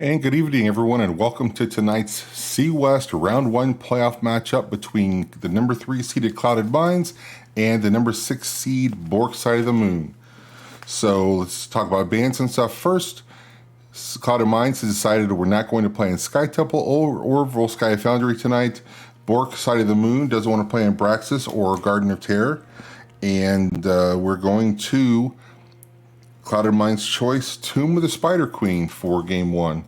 And good evening, everyone, and welcome to tonight's C West Round 1 playoff matchup between the number 3 seeded Clouded Mines and the number 6 seed Bork Side of the Moon. So let's talk about bans and stuff first. Clouded Mines has decided we're not going to play in Sky Temple or Orville Sky Foundry tonight. Bork Side of the Moon doesn't want to play in Braxis or Garden of Terror. And we're going to Clouded Mines' choice, Tomb of the Spider Queen for Game 1.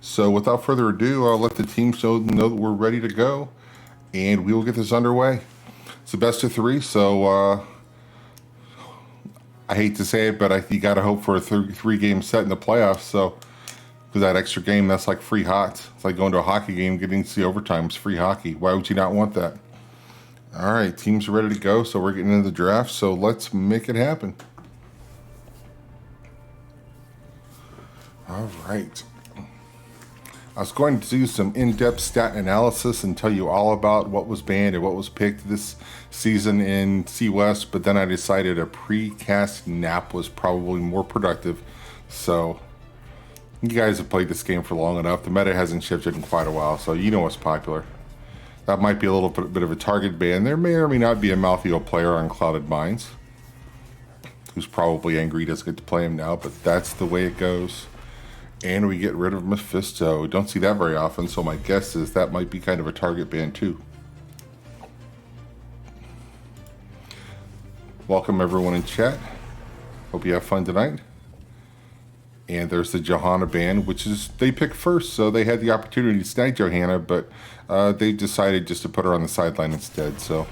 So without further ado, I'll let the team know that we're ready to go, and we will get this underway. It's the best of 3, so I hate to say it, but you got to hope for a three-game set in the playoffs. So because that extra game, that's like free hot. It's like going to a hockey game, getting to see overtime. It's free hockey. Why would you not want that? All right, teams are ready to go, so we're getting into the draft. So let's make it happen. All right. I was going to do some in-depth stat analysis and tell you all about what was banned and what was picked this season in C West, but then I decided a pre-cast nap was probably more productive. So you guys have played this game for long enough. The meta hasn't shifted in quite a while, so you know what's popular. That might be a little bit of a target ban. There may or may not be a Maltheo player on Clouded Mines who's probably angry he doesn't get to play him now, but that's the way it goes. And we get rid of Mephisto. Don't see that very often, so my guess is that might be kind of a target ban too. Welcome everyone in chat. Hope you have fun tonight. And there's the Johanna ban, which is, they picked first, so they had the opportunity to snag Johanna, but they decided just to put her on the sideline instead. So,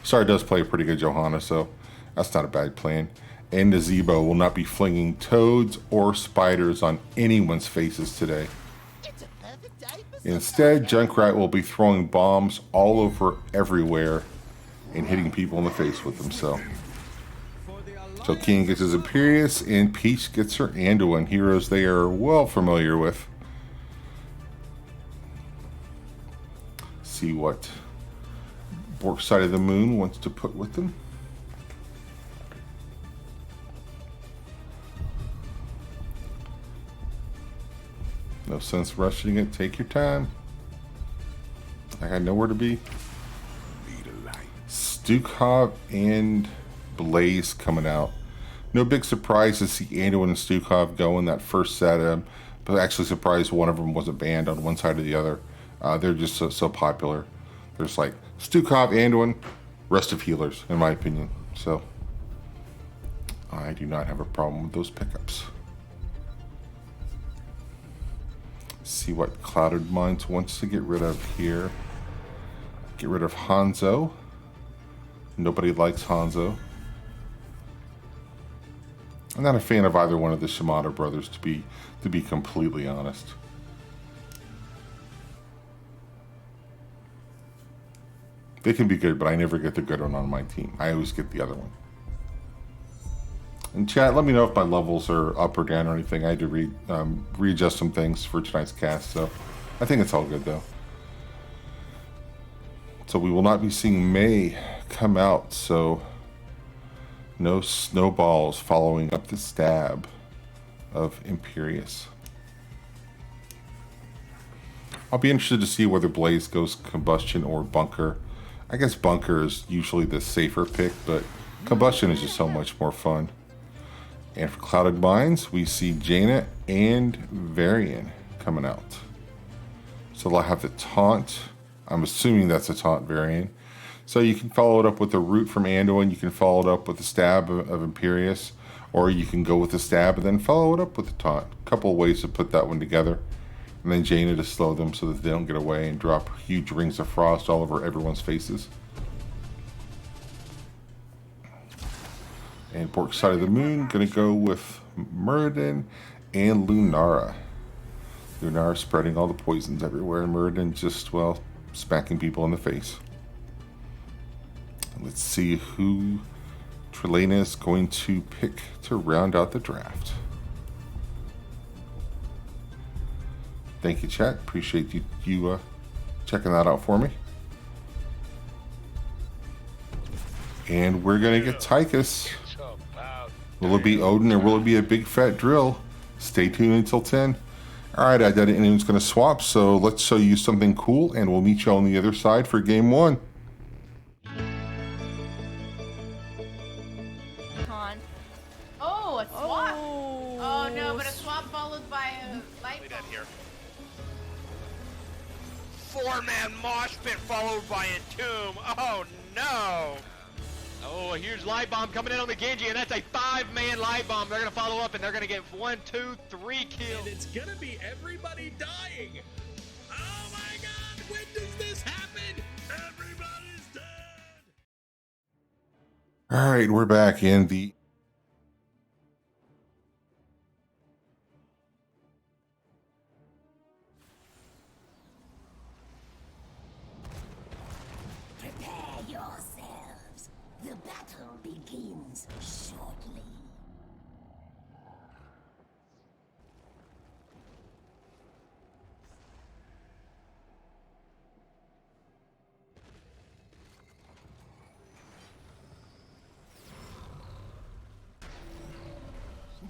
Star does play a pretty good Johanna, so that's not a bad plan. And Nazebo will not be flinging toads or spiders on anyone's faces today. Instead, Junkrat will be throwing bombs all over everywhere and hitting people in the face with them. So King gets his Imperius and Peach gets her Anduin, heroes they are well familiar with. See what Bork Side of the Moon wants to put with them. No sense rushing it. Take your time. I got nowhere to be. Stukov and Blaze coming out. No big surprise to see Anduin and Stukov go in that first set. But actually surprised one of them wasn't banned on one side or the other. They're just so popular. There's like Stukov, Anduin, rest of healers, in my opinion. So I do not have a problem with those pickups. See what Clouded Mines wants to get rid of here. Get rid of Hanzo. Nobody likes Hanzo. I'm not a fan of either one of the Shimada brothers, to be completely honest. They can be good, but I never get the good one on my team. I always get the other one. In chat, let me know if my levels are up or down or anything. I had to readjust some things for tonight's cast, so I think it's all good though. So we will not be seeing May come out, so no snowballs following up the stab of Imperius. I'll be interested to see whether Blaze goes Combustion or Bunker. I guess Bunker is usually the safer pick, but Combustion is just so much more fun. And for Clouded Mines, we see Jaina and Varian coming out. So they'll have the taunt. I'm assuming that's a taunt Varian. So you can follow it up with the root from Anduin. You can follow it up with the stab of Imperius. Or you can go with the stab and then follow it up with the taunt. A couple of ways to put that one together. And then Jaina to slow them so that they don't get away and drop huge rings of frost all over everyone's faces. And Bork Side of the Moon, gonna go with Muradin and Lunara. Lunara spreading all the poisons everywhere, and Muradin just, well, smacking people in the face. And let's see who Trelena is going to pick to round out the draft. Thank you, chat. Appreciate you checking that out for me. And we're gonna get Tychus. Will it be Odin or will it be a big fat drill? Stay tuned until 10. All right, I doubt anyone's going to swap, so let's show you something cool, and we'll meet you on the other side for game one. Oh, a swap. Oh no, but a swap followed by a light bulb. Here. 4-man mosh pit followed by Entomb. Oh no! Oh, a huge light bomb coming in on the Genji, and that's a 5-man light bomb. They're going to follow up, and they're going to get 1, 2, 3 kills. And it's going to be everybody dying. Oh my God, when does this happen? Everybody's dead. All right, we're back in the... Prepare yourselves. The battle begins shortly.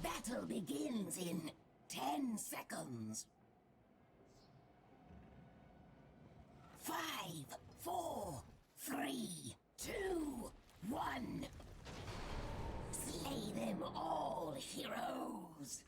Battle begins in 10 seconds. 5, 4, 3, 2, 1. Slay them all, heroes.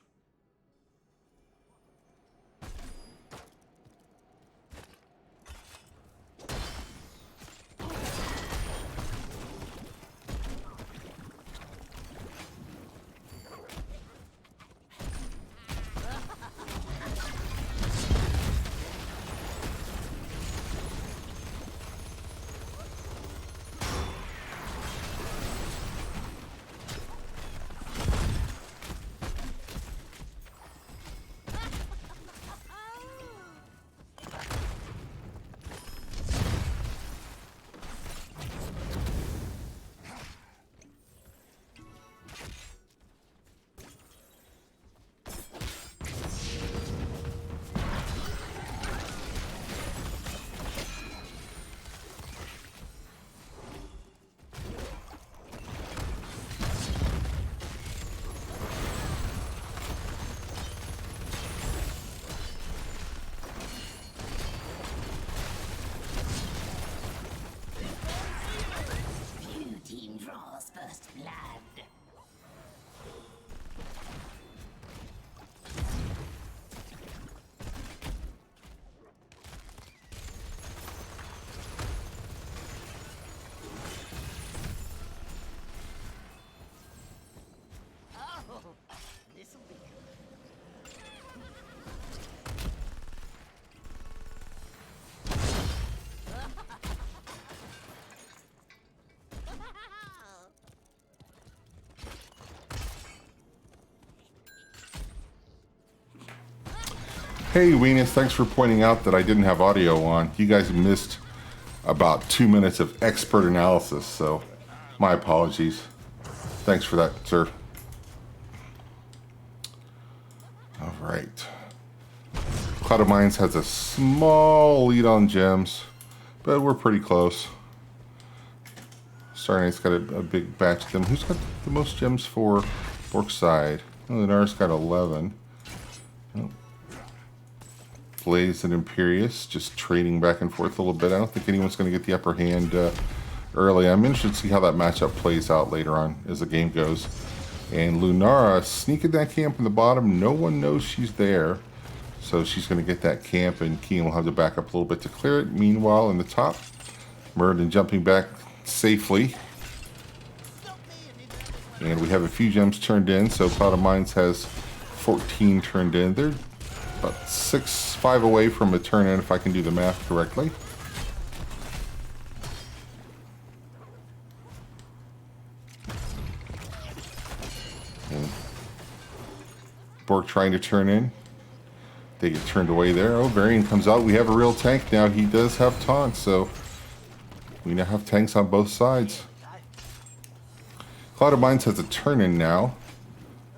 Blue team draws first blood. Oh, this'll be Hey, Venus, thanks for pointing out that I didn't have audio on. You guys missed about 2 minutes of expert analysis, so my apologies. Thanks for that, sir. All right. Cloud of Mines has a small lead on gems, but we're pretty close. Star Knight's got a big batch of them. Who's got the most gems for Bork's side? Oh, Lunara's got 11. Oh. Blaze and Imperious just trading back and forth a little bit. I don't think anyone's going to get the upper hand early. I'm interested to see how that matchup plays out later on as the game goes. And Lunara sneaking that camp in the bottom. No one knows she's there. So she's going to get that camp, and Keen will have to back up a little bit to clear it. Meanwhile, in the top, Murden jumping back safely. And we have a few gems turned in. So Cloud of Mines has 14 turned in. They're about 5 away from a turn in, if I can do the math correctly. And Bork trying to turn in. They get turned away there. Oh, Varian comes out. We have a real tank now. He does have taunts, so we now have tanks on both sides. Cloud of Mines has a turn in now.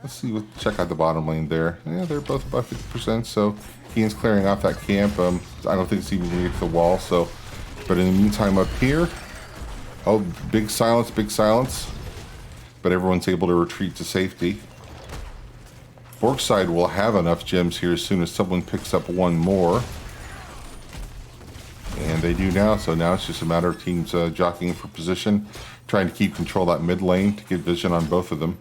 Let's see, check out the bottom lane there. Yeah, they're both about 50%, so Keen's clearing off that camp. I don't think it's even going to get to the wall, so... But in the meantime, up here... Oh, big silence, big silence. But everyone's able to retreat to safety. Bork side will have enough gems here as soon as someone picks up one more. And they do now, so now it's just a matter of teams jockeying for position, trying to keep control of that mid lane to get vision on both of them.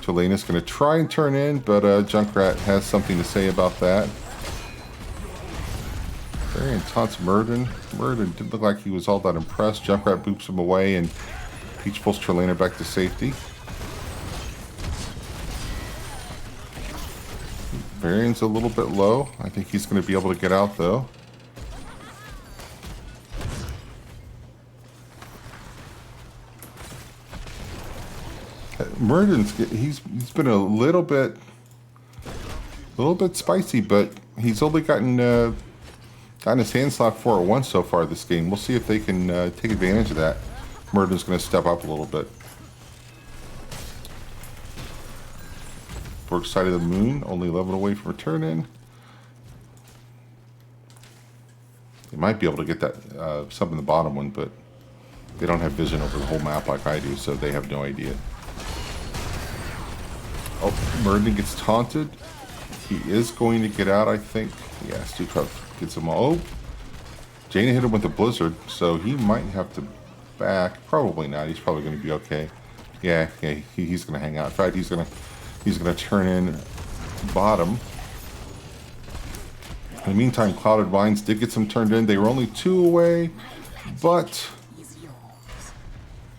Tulane's going to try and turn in, but Junkrat has something to say about that. Varian taunts Murden. Murden didn't look like he was all that impressed. Junkrat boops him away, and Peach pulls Trelana back to safety. Varian's a little bit low. I think he's going to be able to get out, though. Murden's he's been a little bit spicy, but he's only gotten his hand slapped for it once so far this game. We'll see if they can take advantage of that. Murden's going to step up a little bit. Bork side of the moon, only 11 away from a turn in. They might be able to get that sub in the bottom one, but they don't have vision over the whole map like I do, so they have no idea. Oh, Murden gets taunted. He is going to get out, I think. Yeah, Stukov gets him all. Oh, Jaina hit him with a blizzard, so he might have to back. Probably not. He's probably going to be okay. Yeah, he's going to hang out. In fact, he's going to turn in bottom. In the meantime, Clouded Vines did get some turned in. They were only 2 away, but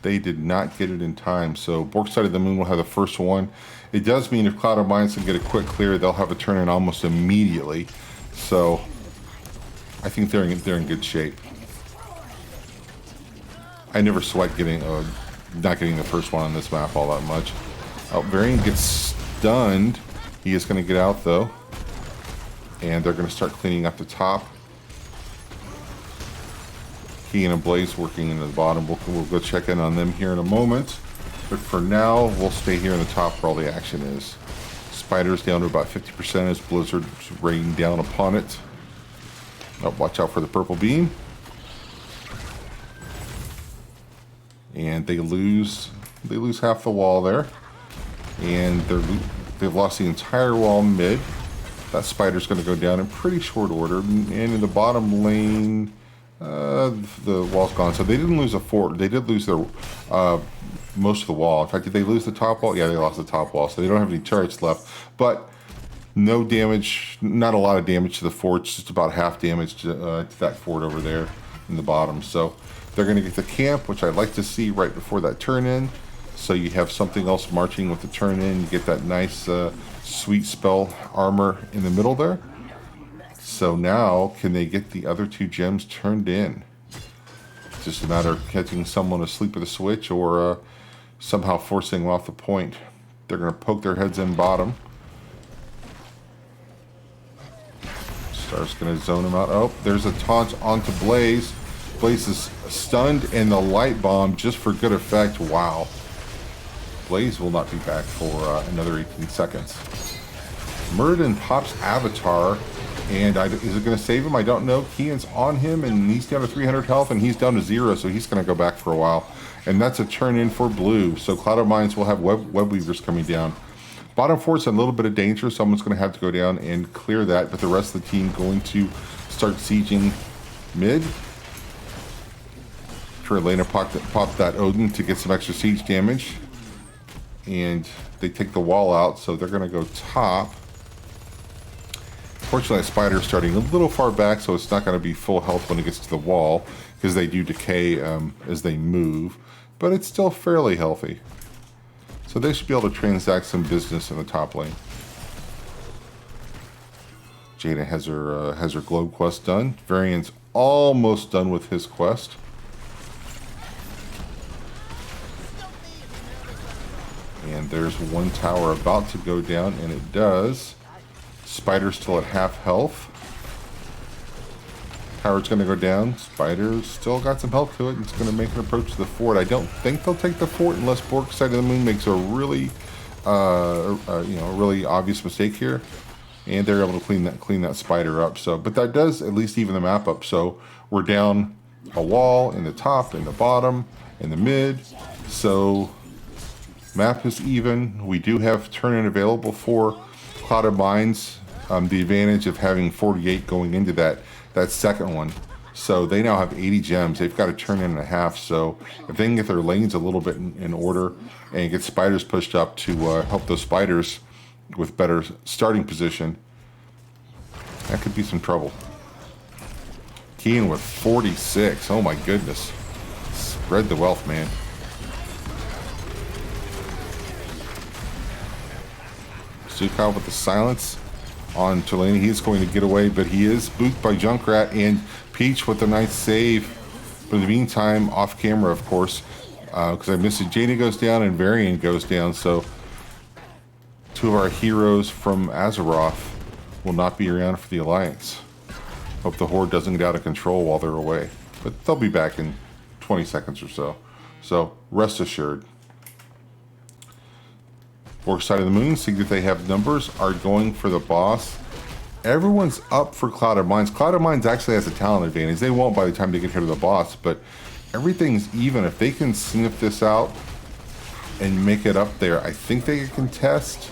they did not get it in time. So Bork side of the moon will have the first one. It does mean if Clouded Vines can get a quick clear, they'll have a turn in almost immediately. So I think they're in good shape. I never sweat getting not getting the first one on this map all that much. Oh, Varian gets stunned. He is going to get out though, and they're going to start cleaning up the top. Kean and Blaze working into the bottom. We'll go check in on them here in a moment. But for now, we'll stay here in the top where all the action is. Spider's down to about 50% as Blizzard's raining down upon it. Oh, watch out for the purple beam. And they lose half the wall there. And they've lost the entire wall mid. That Spider's going to go down in pretty short order. And in the bottom lane, the wall's gone. So they didn't lose a fort. They did lose their most of the wall. In fact, did they lose the top wall? Yeah, they lost the top wall. So they don't have any turrets left. But no damage, not a lot of damage to the fort. Just about half damage to that fort over there in the bottom. So they're going to get the camp, which I'd like to see right before that turn in. So you have something else marching with the turn in. You get that nice sweet spell armor in the middle there. So now, can they get the other 2 gems turned in? It's just a matter of catching someone asleep with a switch or somehow forcing them off the point. They're going to poke their heads in bottom. Star's going to zone him out. Oh, there's a taunt onto Blaze. Blaze is stunned, and the light bomb just for good effect. Wow. Blaze will not be back for another 18 seconds. Murden pops Avatar, and is it going to save him? I don't know. Kean's on him, and he's down to 300 health, and he's down to 0, so he's going to go back for a while. And that's a turn in for blue. So Clouded Mines will have web weavers coming down. Bottom fort's in a little bit of danger. Someone's going to have to go down and clear that, but the rest of the team going to start sieging mid. Trelana popped that Odin to get some extra siege damage. And they take the wall out, so they're going to go top. Fortunately, Spider's starting a little far back, so it's not going to be full health when it gets to the wall, because they do decay as they move. But it's still fairly healthy. So they should be able to transact some business in the top lane. Jaina has her globe quest done. Varian's almost done with his quest. And there's one tower about to go down, and it does. Spider's still at half health. Tower's going to go down. Spider's still got some health to it. It's going to make an approach to the fort. I don't think they'll take the fort unless Bork side of the moon makes a really, really obvious mistake here, and they're able to clean that Spider up. So, but that does at least even the map up. So we're down a wall in the top, in the bottom, in the mid. So map is even. We do have turn-in available for Clouded Mines the advantage of having 48 going into that second one. So they now have 80 gems. They've got to turn in a half. So if they can get their lanes a little bit in order and get spiders pushed up to help those spiders with better starting position, that could be some trouble. Keen with 46. Oh my goodness. Spread the wealth, man. Zukov with the silence on Tulane. He's going to get away, but he is booped by Junkrat, and Peach with a nice save. But in the meantime, off camera, of course, because I missed it, Jaina goes down and Varian goes down, so two of our heroes from Azeroth will not be around for the Alliance. Hope the Horde doesn't get out of control while they're away. But they'll be back in 20 seconds or so. So, rest assured. Bork side of the moon, seeing that they have numbers, are going for the boss. Everyone's up for Clouded Mines. Clouded Mines actually has a talent advantage. They won't by the time they get here to the boss, but everything's even. If they can sniff this out and make it up there, I think they can contest.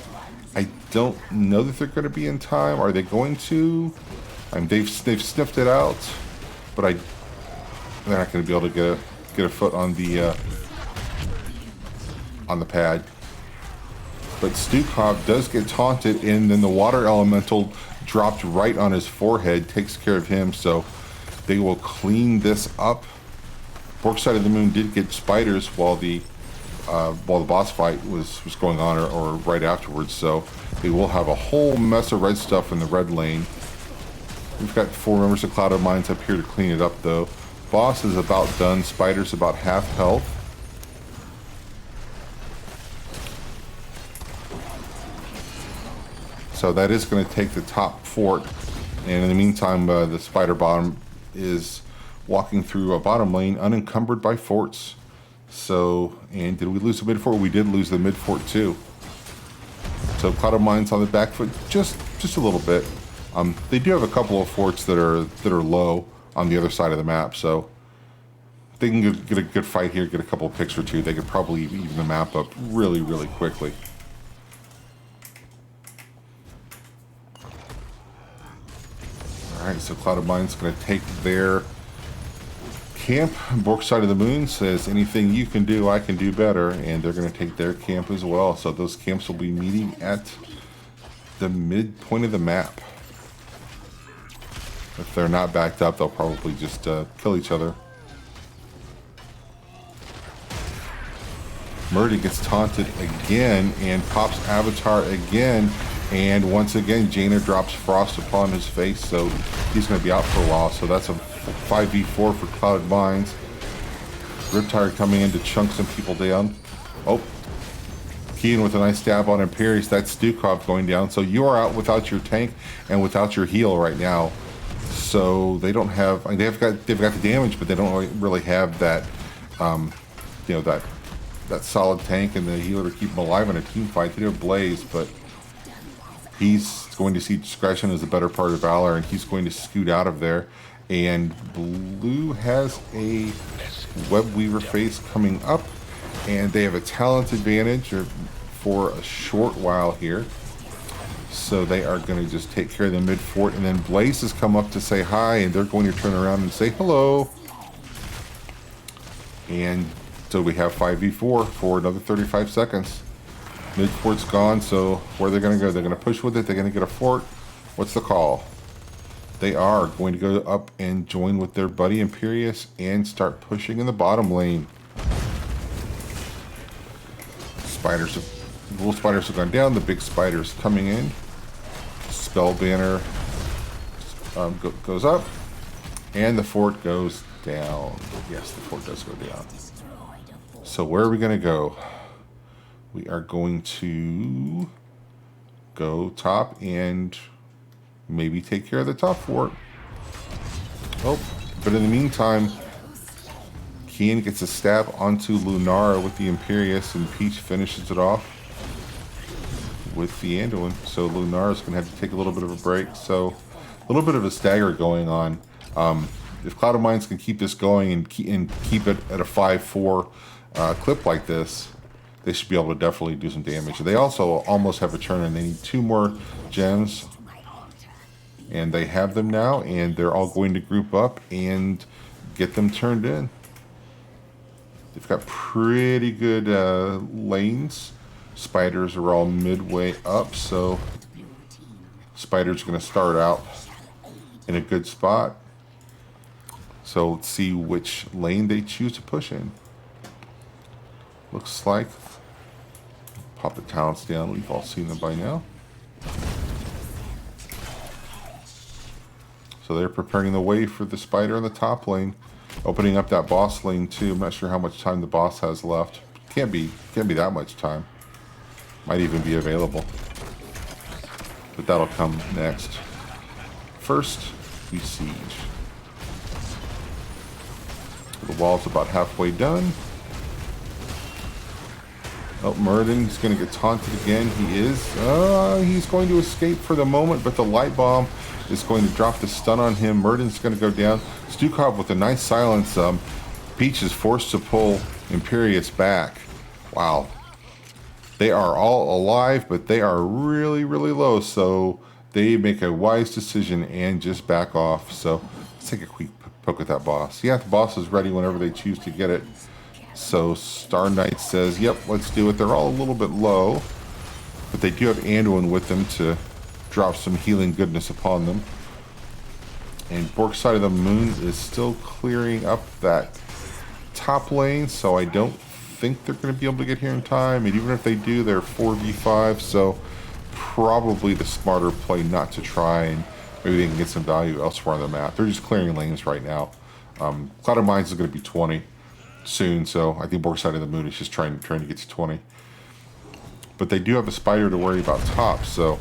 I don't know that they're going to be in time. Are they going to? I mean, they've sniffed it out, but they're not going to be able to get a foot on the pad. But Stukov does get taunted, and then the water elemental dropped right on his forehead, takes care of him, so they will clean this up. Bork side of the moon did get spiders while the boss fight was going on, or right afterwards, so they will have a whole mess of red stuff in the red lane. We've got 4 members of Clouded Mines up here to clean it up, though. Boss is about done. Spider's about half health. So that is going to take the top fort. And in the meantime, the spider bottom is walking through a bottom lane unencumbered by forts. So, and did we lose the mid fort? We did lose the mid fort too. So Clouded Mines on the back foot just a little bit. They do have a couple of forts that are low on the other side of the map. So if they can get a good fight here, get a couple of picks or two, they could probably even the map up really, really quickly. Alright, so Clouded Mines going to take their camp. Bork side of the moon says, anything you can do, I can do better. And they're going to take their camp as well. So those camps will be meeting at the midpoint of the map. If they're not backed up, they'll probably just kill each other. Murdy gets taunted again and pops Avatar again. And once again, Jaina drops Frost upon his face, so he's going to be out for a while. So that's a 5v4 for Clouded Mines. Riptide coming in to chunk some people down. Oh, Kean with a nice stab on Imperius. That's Stukov going down. So you are out without your tank and without your heal right now. So they don't have. I mean, they've got the damage, but they don't really have that. That solid tank and the healer to keep them alive in a team fight. They do have Blaze, but he's going to see discretion as a better part of valor, and he's going to scoot out of there. And blue has a web weaver face coming up, and they have a talent advantage for a short while here. So they are going to just take care of the mid fort, and then Blaze has come up to say hi, and they're going to turn around and say hello. And so we have 5v4 for another 35 seconds. Mid fort's gone, so where are they going to go? They're going to push with it. They're going to get a fort. What's the call? They are going to go up and join with their buddy Imperius and start pushing in the bottom lane. The little spiders have gone down. The big spiders coming in. Spell banner goes up, and the fort goes down. Yes, the fort does go down. So where are we going to go? We are going to go top and maybe take care of the top fort. Oh, but in the meantime, Kian gets a stab onto Lunara with the Imperius, and Peach finishes it off with the Anduin. So Lunara's going to have to take a little bit of a break. So a little bit of a stagger going on. If Clouded Mines can keep this going and keep it at a 5-4 clip like this, they should be able to definitely do some damage. They also almost have a turn, and they need 2 more gems. And they have them now, and they're all going to group up and get them turned in. They've got pretty good lanes. Spiders are all midway up, so spiders are going to start out in a good spot. So let's see which lane they choose to push in. Looks like, pop the talents down, we've all seen them by now. So they're preparing the way for the spider in the top lane, opening up that boss lane too. I'm not sure how much time the boss has left. Can't be that much time. Might even be available, but that'll come next. First, we siege. The wall's about halfway done. Oh, Murden, he's going to get taunted again. He is. He's going to escape for the moment, but the light bomb is going to drop the stun on him. Murden's going to go down. Stukov with a nice silence. Peach is forced to pull Imperius back. Wow. They are all alive, but they are really, really low. So they make a wise decision and just back off. So let's take a quick poke at that boss. Yeah, the boss is ready whenever they choose to get it. So Star Knight says, yep, let's do it. They're all a little bit low, but they do have Anduin with them to drop some healing goodness upon them. And Bork side of the moon is still clearing up that top lane, so I don't think they're going to be able to get here in time. And even if they do, they're 4v5, so probably the smarter play not to try, and maybe they can get some value elsewhere on the map. They're just clearing lanes right now. Cloud of Mines is going to be 20 soon, so I think Bork side of the moon is just trying to get to 20. But they do have a spider to worry about top, so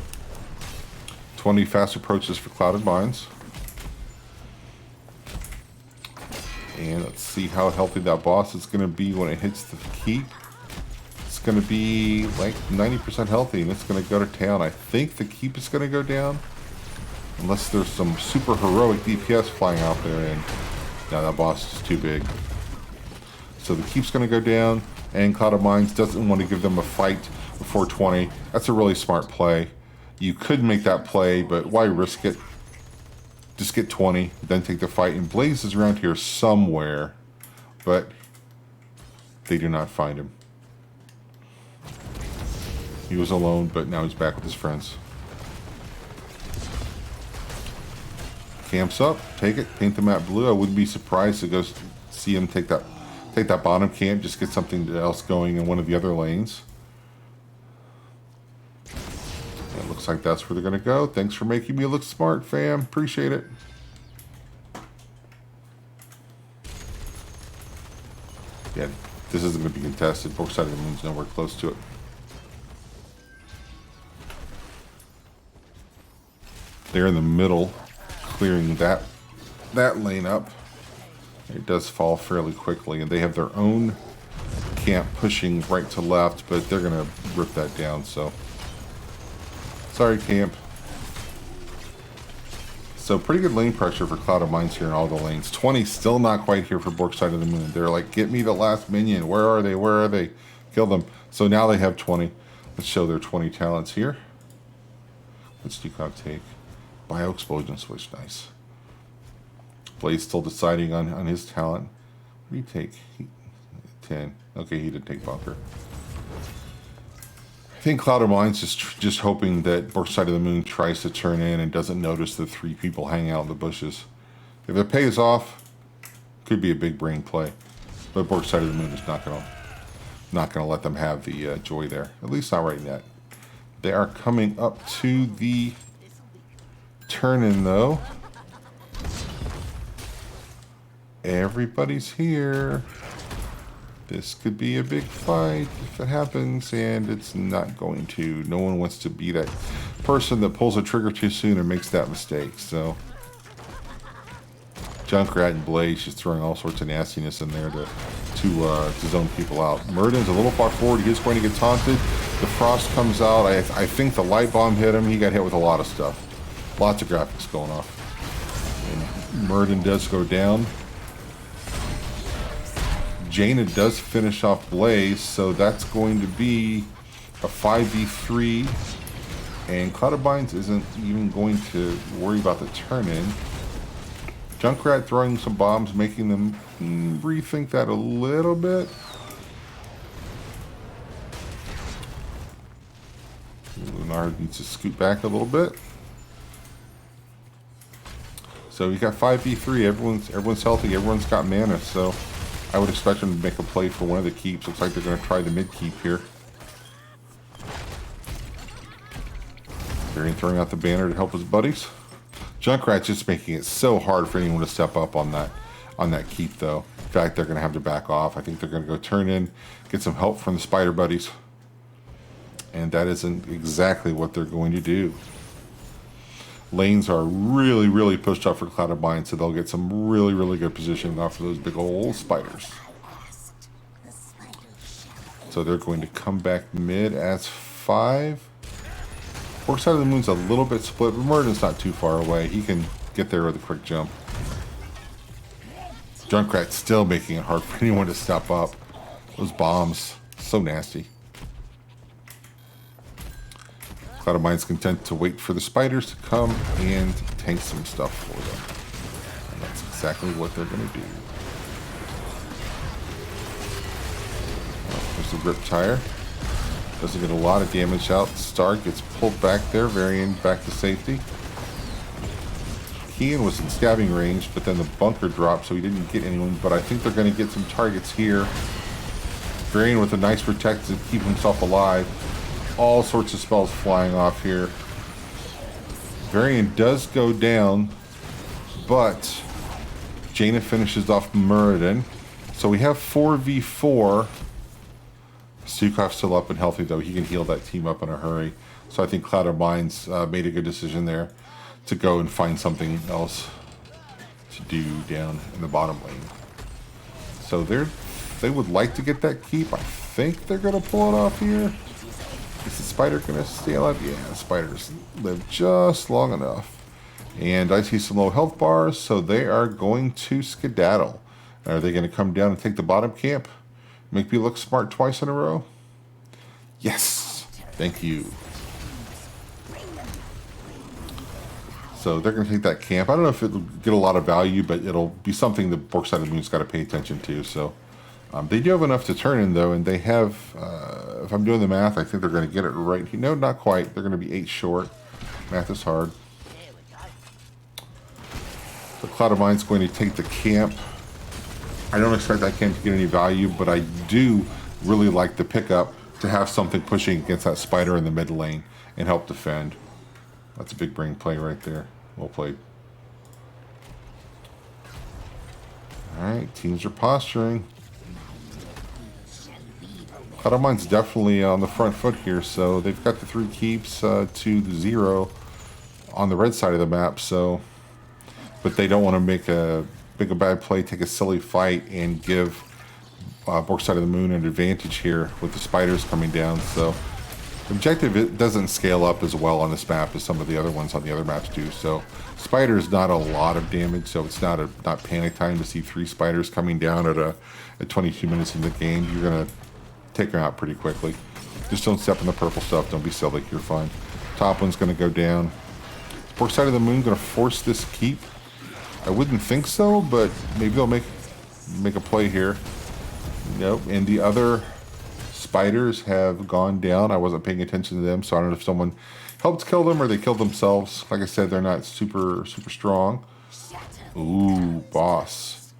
20 fast approaches for Clouded Mines. And let's see how healthy that boss is going to be when it hits the keep. It's going to be like 90% healthy, and it's going to go to town. I think the keep is going to go down, unless there's some super heroic DPS flying out there, and no, that boss is too big. So the keep's going to go down, and Cloud of Mines doesn't want to give them a fight before 20. That's a really smart play. You could make that play, but why risk it? Just get 20, then take the fight. And Blaze is around here somewhere, but they do not find him. He was alone, but now he's back with his friends. Camps up, take it, paint the map blue. I wouldn't be surprised to go see him take that bottom camp, just get something else going in one of the other lanes. It looks like that's where they're going to go. Thanks for making me look smart, fam. Appreciate it. Yeah, this isn't going to be contested. Both sides of the moon's nowhere close to it. They're in the middle, clearing that lane up. It does fall fairly quickly, and they have their own camp pushing right to left, but they're going to rip that down, so sorry, camp. So pretty good lane pressure for Cloud of Mines here in all the lanes. 20 still not quite here for Bork side of the moon. They're like, get me the last minion. Where are they? Where are they? Kill them. So now they have 20. Let's show their 20 talents here. Let's do take. Bio Explosion Switch. Nice. Blaze still deciding on his talent. What do you take? 10. Okay, he did take Bunker. I think Cloud of Mines is just hoping that Bork side of the moon tries to turn in and doesn't notice the 3 people hanging out in the bushes. If it pays off, could be a big brain play. But Bork side of the moon is not gonna let them have the joy there. At least not right yet. They are coming up to the turn-in though. Everybody's here. This could be a big fight if it happens, and it's not going to. No one wants to be that person that pulls a trigger too soon and makes that mistake. So Junkrat and Blaze just throwing all sorts of nastiness in there to zone people out. Murden's a little far forward. He's going to get taunted. The frost comes out. I think the light bomb hit him. He got hit with a lot of stuff. Lots of graphics going off. And Murden does go down. Jaina does finish off Blaze, so that's going to be a 5v3. And Cloud of Binds isn't even going to worry about the turn-in. Junkrat throwing some bombs, making them rethink that a little bit. Lunar needs to scoot back a little bit. So you got 5v3. Everyone's healthy. Everyone's got mana. So I would expect them to make a play for one of the keeps. Looks like they're going to try the mid keep here. Varian throwing out the banner to help his buddies. Junkrat's just making it so hard for anyone to step up on that keep, though. In fact, they're going to have to back off. I think they're going to go turn in, get some help from the spider buddies. And that isn't exactly what they're going to do. Lanes are really, really pushed up for Cloud of Bind, so they'll get some really, really good positioning off of those big old spiders. So they're going to come back mid as 5. Bork side of the moon's a little bit split, but Murden's not too far away. He can get there with a quick jump. Junkrat's still making it hard for anyone to step up. Those bombs, so nasty. Cloud of Mind's content to wait for the spiders to come and tank some stuff for them. And that's exactly what they're going to do. There's the Rip Tire. Doesn't get a lot of damage out. Star gets pulled back there. Varian back to safety. Kean was in stabbing range, but then the bunker dropped, so he didn't get anyone. But I think they're going to get some targets here. Varian with a nice protect to keep himself alive. All sorts of spells flying off here. Varian does go down, but Jaina finishes off Muradin. So we have 4v4. Sukov's still up and healthy, though. He can heal that team up in a hurry. So I think Cloud of Minds made a good decision there to go and find something else to do down in the bottom lane. So they would like to get that keep. I think they're going to pull it off here. Is the spider going to stay alive? Yeah, the spiders live just long enough. And I see some low health bars, so they are going to skedaddle. Are they going to come down and take the bottom camp? Make me look smart twice in a row? Yes! Thank you. So they're going to take that camp. I don't know if it'll get a lot of value, but it'll be something the Bork side of the moon's got to pay attention to. So they do have enough to turn in, though, and they have, if I'm doing the math, I think they're going to get it right. No, not quite. They're going to be 8 short. Math is hard. So Cloud of Mind's going to take the camp. I don't expect that camp to get any value, but I do really like the pickup to have something pushing against that spider in the mid lane and help defend. That's a big brain play right there. Well played. Alright, teams are posturing. Cloud of Mind's definitely on the front foot here, so they've got the 3 keeps to the 0 on the red side of the map, so but they don't want to make a bad play, take a silly fight, and give Bork side of the moon an advantage here with the spiders coming down. So the objective, it doesn't scale up as well on this map as some of the other ones on the other maps do. So spiders not a lot of damage, so it's not panic time to see 3 spiders coming down at 22 minutes in the game. You're gonna take them out pretty quickly. Just don't step in the purple stuff. Don't be silly. You're fine. Top one's gonna go down. Bork side of the moon gonna force this keep. I wouldn't think so, but maybe they'll make a play here. Nope. And the other spiders have gone down. I wasn't paying attention to them, so I don't know if someone helped kill them or they killed themselves. Like I said, they're not super strong. Ooh, boss.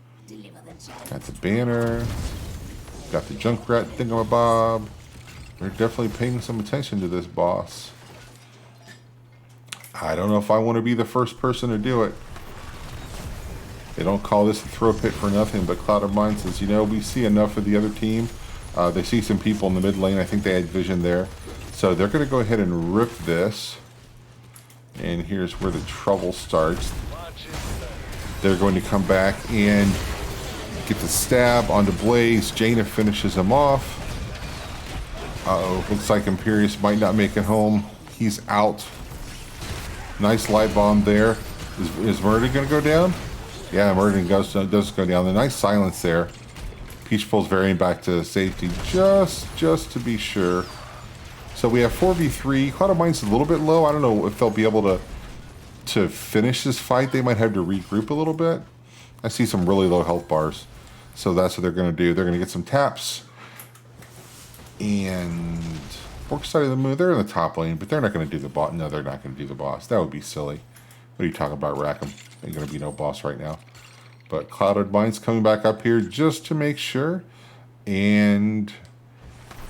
Got the banner. Got the Junkrat thingamabob. They're definitely paying some attention to this boss. I don't know if I want to be the first person to do it. They don't call this a throw pit for nothing, but Cloud of Mind says, you know, we see enough of the other team. They see some people in the mid lane. I think they had vision there. So they're going to go ahead and rip this. And here's where the trouble starts. They're going to come back and get the stab onto Blaze. Jaina finishes him off. Uh-oh, looks like Imperius might not make it home. He's out. Nice light bomb there. Is Murder going to go down? Yeah, Murden does go down. The nice silence there. Peachful's varying back to safety just to be sure. So we have 4v3. Cloud of Mind's a little bit low. I don't know if they'll be able to finish this fight. They might have to regroup a little bit. I see some really low health bars. So that's what they're going to do. They're going to get some taps. And Bork side of the moon, they're in the top lane, but they're not going to do the boss. No, they're not going to do the boss. That would be silly. What are you talking about, Rackham? Ain't going to be no boss right now. But Clouded Mind's coming back up here just to make sure. And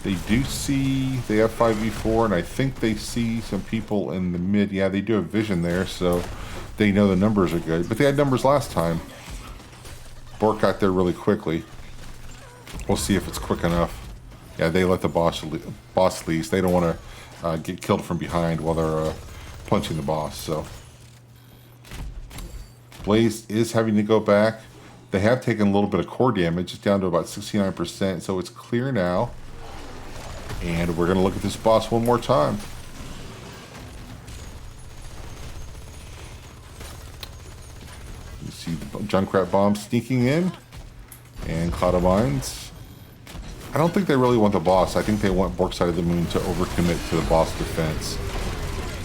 they do see, they have 5v4, and I think they see some people in the mid. Yeah, they do have vision there, so they know the numbers are good. But they had numbers last time. Bork got there really quickly. We'll see if it's quick enough. Yeah, they let the boss lease. They don't want to get killed from behind while they're punching the boss. So Blaze is having to go back. They have taken a little bit of core damage. It's down to about 69%, so it's clear now. And we're going to look at this boss one more time. You see the Junkrat bomb sneaking in. And Cloud of Minds. I don't think they really want the boss. I think they want Bork side of the moon to overcommit to the boss defense.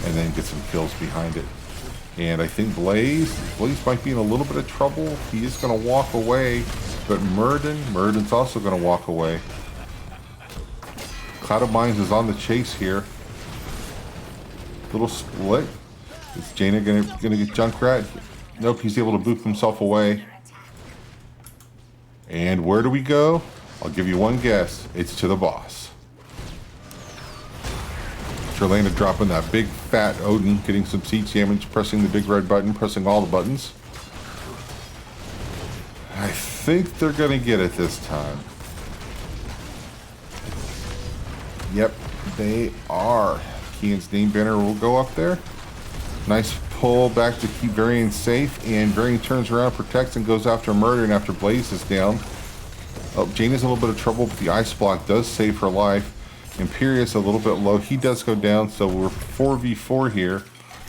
And then get some kills behind it. And I think Blaze might be in a little bit of trouble. He is going to walk away. But Murden's also going to walk away. Cloud of Minds is on the chase here. Little split. Is Jaina gonna get Junkrat? Nope, he's able to boot himself away. And where do we go? I'll give you one guess. It's to the boss. Trelana dropping that big fat Odin, getting some siege damage, pressing the big red button, pressing all the buttons. I think they're gonna get it this time. Yep, they are. Kean's name banner will go up there. Nice pull back to keep Varian safe, and Varian turns around, protects, and goes after Murder, and after Blaze is down. Oh, Jaina's in a little bit of trouble, but the ice block does save her life. Imperius a little bit low. He does go down, so we're 4v4 here.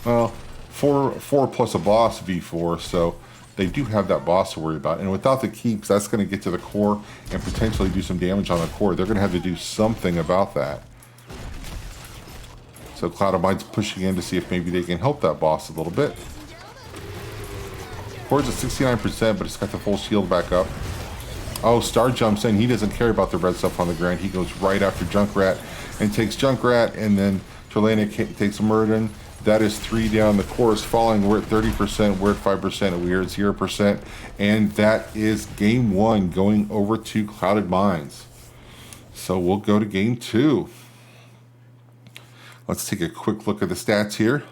Well, 4 plus a boss v4, so they do have that boss to worry about. And without the keeps, that's going to get to the core and potentially do some damage on the core. They're going to have to do something about that. So Cloud of Mind's pushing in to see if maybe they can help that boss a little bit. Core's at 69%, but it's got the full shield back up. Oh, Star jumps in. He doesn't care about the red stuff on the ground. He goes right after Junkrat and takes Junkrat, and then Trelana takes Murden. That is 3 down. The core is falling. We're at 30%. We're at 5%. We're at 0%. And that is game 1 going over to Clouded Minds. So we'll go to game 2. Let's take a quick look at the stats here.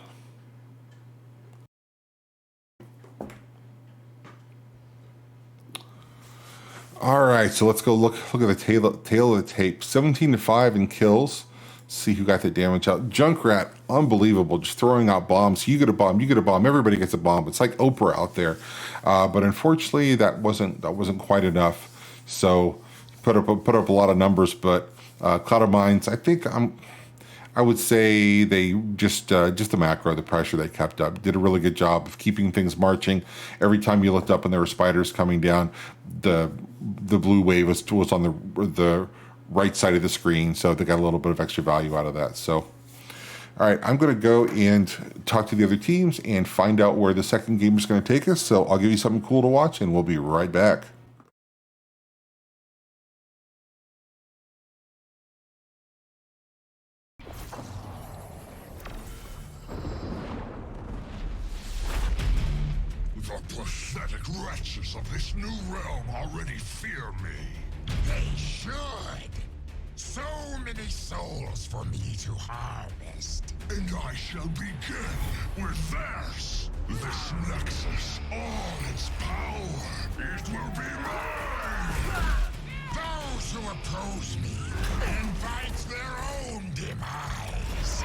All right, so let's go look at the tail of the tape. 17-5 in kills. See who got the damage out. Junkrat, unbelievable, just throwing out bombs. You get a bomb, you get a bomb. Everybody gets a bomb. It's like Oprah out there. But unfortunately, that wasn't quite enough. So put up a lot of numbers. But Cloud of Minds, I would say they just the macro, the pressure they kept up, did a really good job of keeping things marching. Every time you looked up and there were spiders coming down, the blue wave was on the right side of the screen, so they got a little bit of extra value out of that. So, all right, I'm going to go and talk to the other teams and find out where the second game is going to take us. So I'll give you something cool to watch, and we'll be right back. The pathetic wretches of this new realm already fear me. They should. So many souls for me to harvest. And I shall begin with theirs. This Nexus, all its power, it will be mine! Those who oppose me invite their own demise.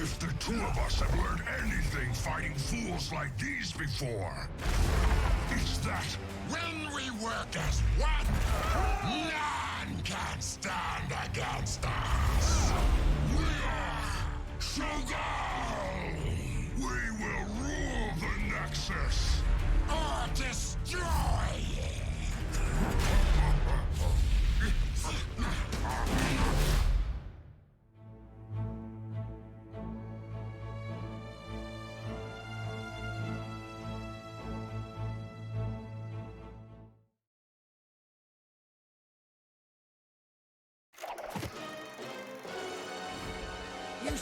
If the two of us have learned anything fighting fools like these before, it's that When we work as one, none can stand against us. we are Shogun! We will rule the Nexus! Or destroy it.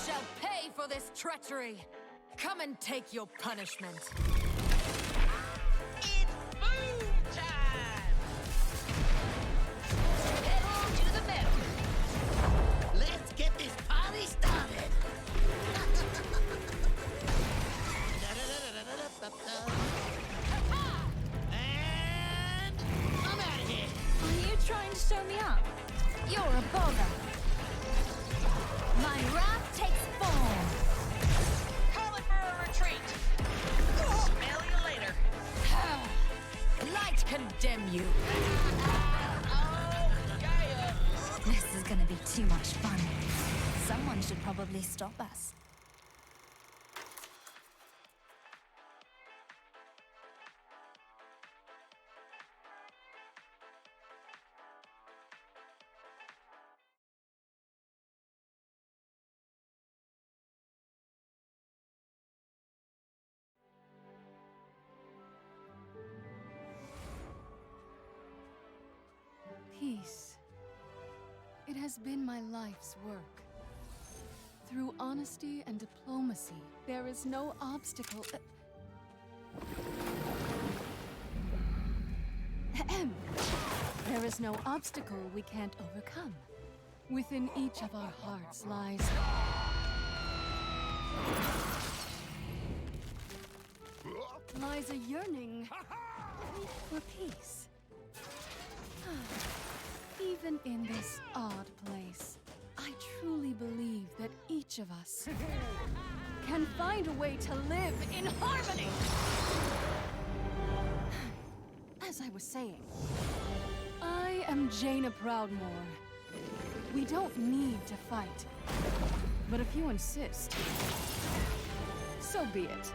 shall pay for this treachery. Come and take your punishment. It's boom time! Pedal to the metal. Let's get this party started. And I'm out of here. Are you trying to show me up? You're a bother. My wrath takes form. Calling for a retreat. Smell you later. Light condemn you. Oh, yeah. This is gonna be too much fun. Someone should probably stop us. Peace. It has been my life's work. Through honesty and diplomacy, there is no obstacle. There is no obstacle we can't overcome. Within each of our hearts lies a yearning for peace. Even in this odd place, I truly believe that each of us can find a way to live in harmony. As I was saying, I am Jaina Proudmoore. We don't need to fight. But if you insist, so be it.